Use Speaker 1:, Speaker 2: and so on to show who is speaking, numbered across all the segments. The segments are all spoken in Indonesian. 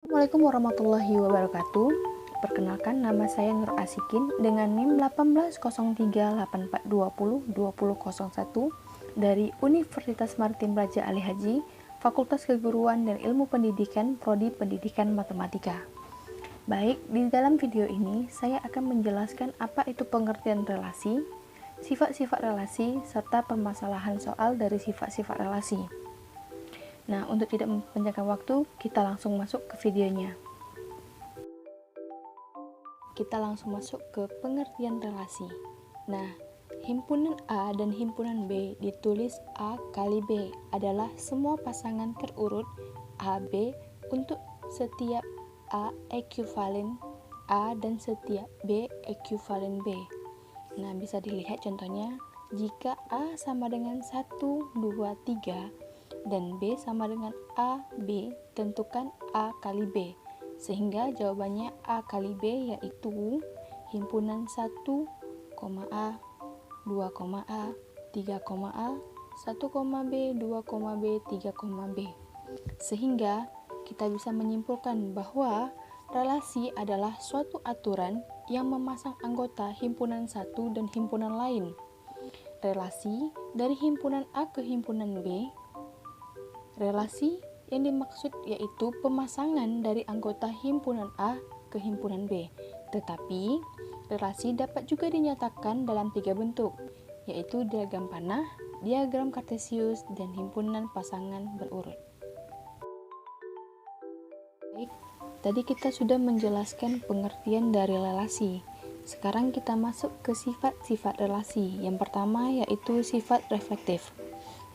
Speaker 1: Assalamualaikum warahmatullahi wabarakatuh. Perkenalkan, nama saya Nur Asikin dengan NIM 180384202001 dari Universitas Maritim Raja Ali Haji, Fakultas Keguruan dan Ilmu Pendidikan, Prodi Pendidikan Matematika. Baik, di dalam video ini saya akan menjelaskan apa itu pengertian relasi, sifat-sifat relasi, serta permasalahan soal dari sifat-sifat relasi. Nah, untuk tidak mempanjangkan waktu, kita langsung masuk ke videonya. Kita langsung masuk ke pengertian relasi. Nah, himpunan A dan himpunan B ditulis A kali B adalah semua pasangan terurut AB untuk setiap A ekuivalen A dan setiap B ekuivalen B. Nah, bisa dilihat contohnya, jika A sama dengan 1, 2, 3, dan B sama dengan A, B, tentukan A kali B. Sehingga jawabannya A kali B yaitu himpunan 1, A, 2, A, 3, A, 1, B, 2, B, 3, B. Sehingga kita bisa menyimpulkan bahwa relasi adalah suatu aturan yang memasang anggota himpunan satu dan himpunan lain. Relasi dari himpunan A ke himpunan B. Relasi yang dimaksud yaitu pemasangan dari anggota himpunan A ke himpunan B. Tetapi, relasi dapat juga dinyatakan dalam 3 bentuk, yaitu diagram panah, diagram kartesius, dan himpunan pasangan berurut. Baik, tadi kita sudah menjelaskan pengertian dari relasi. Sekarang kita masuk ke sifat-sifat relasi. Yang pertama yaitu sifat reflektif.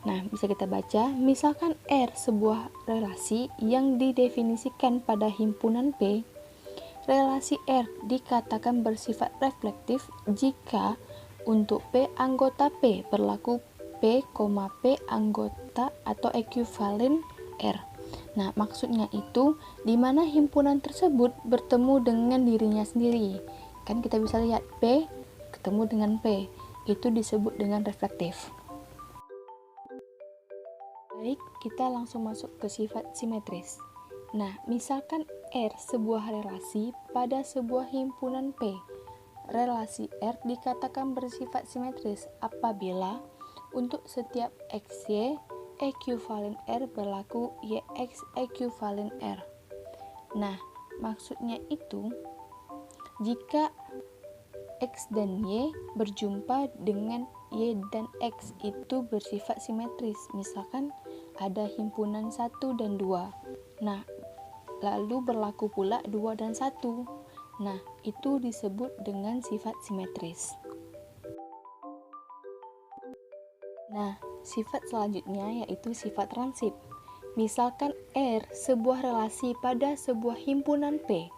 Speaker 1: Nah, bisa kita baca, misalkan R sebuah relasi yang didefinisikan pada himpunan P. Relasi R dikatakan bersifat reflektif jika untuk P anggota P berlaku P, P anggota atau ekuivalen R. Nah, maksudnya itu di mana himpunan tersebut bertemu dengan dirinya sendiri. Kan kita bisa lihat P ketemu dengan P, itu disebut dengan reflektif. Baik, kita langsung masuk ke sifat simetris. Nah, misalkan R sebuah relasi pada sebuah himpunan P. Relasi R dikatakan bersifat simetris apabila untuk setiap XY ekuivalen R berlaku YX ekuivalen R. Nah, maksudnya itu jika X dan Y berjumpa dengan Y dan X itu bersifat simetris. Misalkan ada himpunan 1 dan 2. Nah, lalu berlaku pula 2 dan 1. Nah, itu disebut dengan sifat simetris. Nah, sifat selanjutnya yaitu sifat transip. Misalkan R sebuah relasi pada sebuah himpunan P.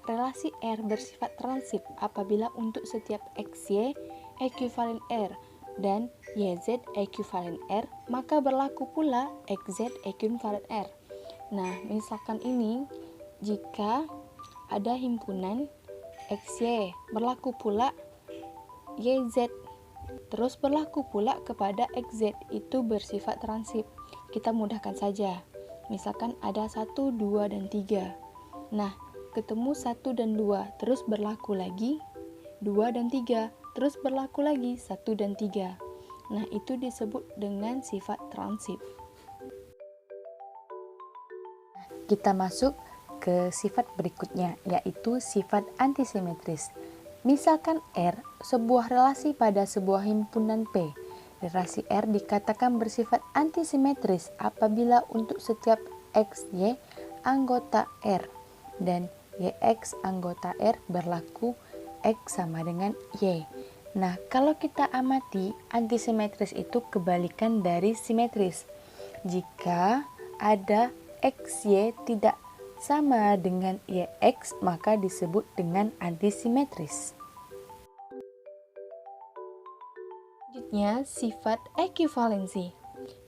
Speaker 1: Relasi R bersifat transip apabila untuk setiap XY ekuivalen R dan YZ ekuivalen R, maka berlaku pula XZ ekuivalen R. Nah, misalkan ini jika ada himpunan XY, berlaku pula YZ, terus berlaku pula kepada XZ, itu bersifat transip. Kita mudahkan saja. Misalkan ada 1, 2, dan 3. Nah, ketemu 1 dan 2, terus berlaku lagi 2 dan 3, terus berlaku lagi 1 dan 3. Nah, itu disebut dengan sifat transip. Kita masuk ke sifat berikutnya, yaitu sifat antisimetris. Misalkan R sebuah relasi pada sebuah himpunan P. Relasi R dikatakan bersifat antisimetris apabila untuk setiap XY anggota R dan YX anggota R berlaku X sama dengan Y. Nah, kalau kita amati, antisimetris itu kebalikan dari simetris. Jika ada XY tidak sama dengan YX, maka disebut dengan antisimetris. Selanjutnya, sifat ekuivalensi.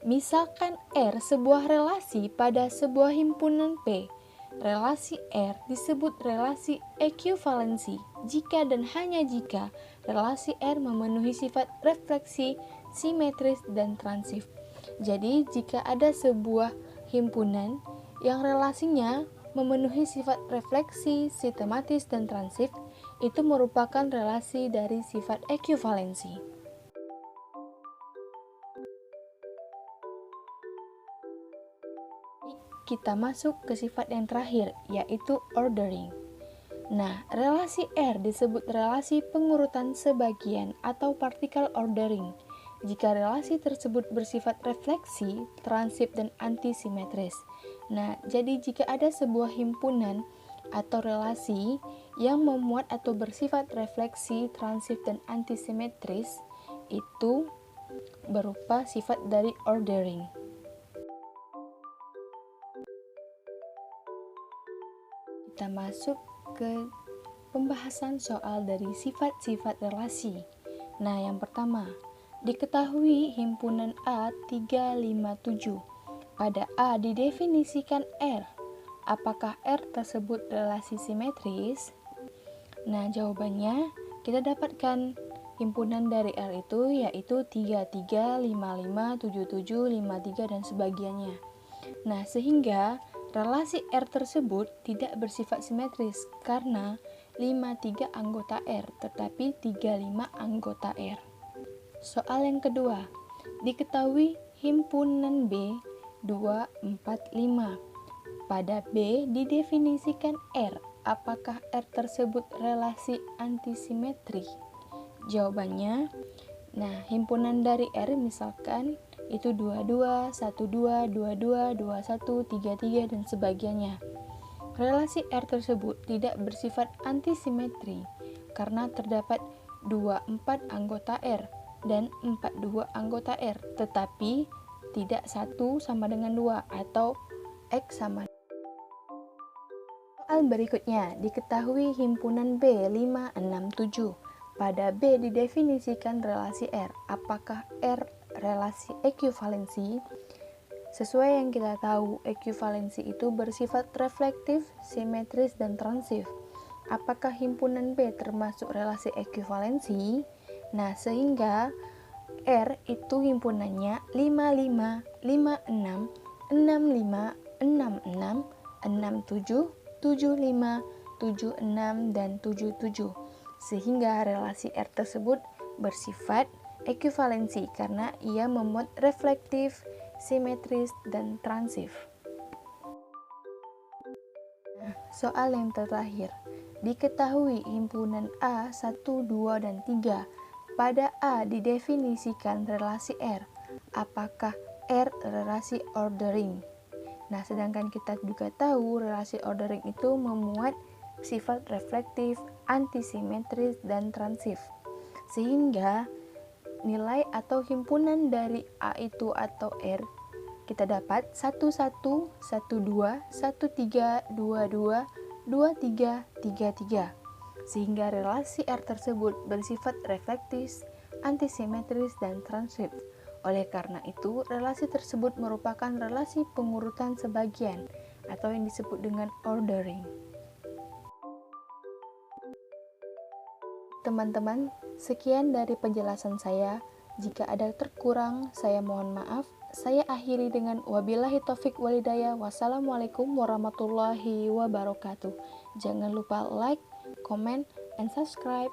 Speaker 1: Misalkan R sebuah relasi pada sebuah himpunan P. Relasi R disebut relasi ekuivalensi jika dan hanya jika relasi R memenuhi sifat refleksi, simetris, dan transif. Jadi, jika ada sebuah himpunan yang relasinya memenuhi sifat refleksi, sistematis, dan transif, itu merupakan relasi dari sifat ekuivalensi. Kita masuk ke sifat yang terakhir, yaitu ordering. Nah, relasi R disebut relasi pengurutan sebagian atau partial ordering jika relasi tersebut bersifat refleksi, transif, dan antisimetris. Nah, jadi jika ada sebuah himpunan atau relasi yang memuat atau bersifat refleksi, transif, dan antisimetris, itu berupa sifat dari ordering. Kita masuk ke pembahasan soal dari sifat-sifat relasi. Nah, yang pertama, diketahui himpunan A357. Pada A didefinisikan R. Apakah R tersebut relasi simetris? Nah, jawabannya kita dapatkan himpunan dari R itu yaitu 33, 55, 77, 53, dan sebagiannya. Nah, sehingga relasi R tersebut tidak bersifat simetris karena 53 anggota R tetapi 35 anggota R. Soal yang kedua, diketahui himpunan B 245. Pada B didefinisikan R. Apakah R tersebut relasi antisimetri? Jawabannya, nah, himpunan dari R misalkan itu 22, 12, 22, 21, 33, dan sebagiannya. Relasi R tersebut tidak bersifat antisimetri karena terdapat 24 anggota R dan 42 anggota R, tetapi tidak 1 sama dengan 2 atau X sama. Soal berikutnya, diketahui himpunan B 567. Pada B didefinisikan relasi R. Apakah R relasi ekuivalensi? Sesuai yang kita tahu, ekuivalensi itu bersifat reflektif, simetris, dan transif. Apakah himpunan B termasuk relasi ekuivalensi? Nah, sehingga R itu himpunannya 55, 56, 65, 66, 67, 75, 76, dan 77. Sehingga relasi R tersebut bersifat ekuivalensi karena ia memuat reflektif, simetris, dan transif. Nah, soal yang terakhir, diketahui himpunan A 1, 2, dan 3. Pada A didefinisikan relasi R. Apakah R relasi ordering? Nah, sedangkan kita juga tahu relasi ordering itu memuat sifat reflektif, antisimetris, dan transif. Sehingga nilai atau himpunan dari A itu atau R kita dapat 11, 12, 13, 22, 23, 33. Sehingga relasi R tersebut bersifat reflektif, antisimetris, dan transif. Oleh karena itu, relasi tersebut merupakan relasi pengurutan sebagian atau yang disebut dengan ordering. Teman-teman, sekian dari penjelasan saya. Jika ada terkurang, saya mohon maaf. Saya akhiri dengan wabillahi taufik walhidayah. Wassalamualaikum warahmatullahi wabarakatuh. Jangan lupa like, comment, and subscribe.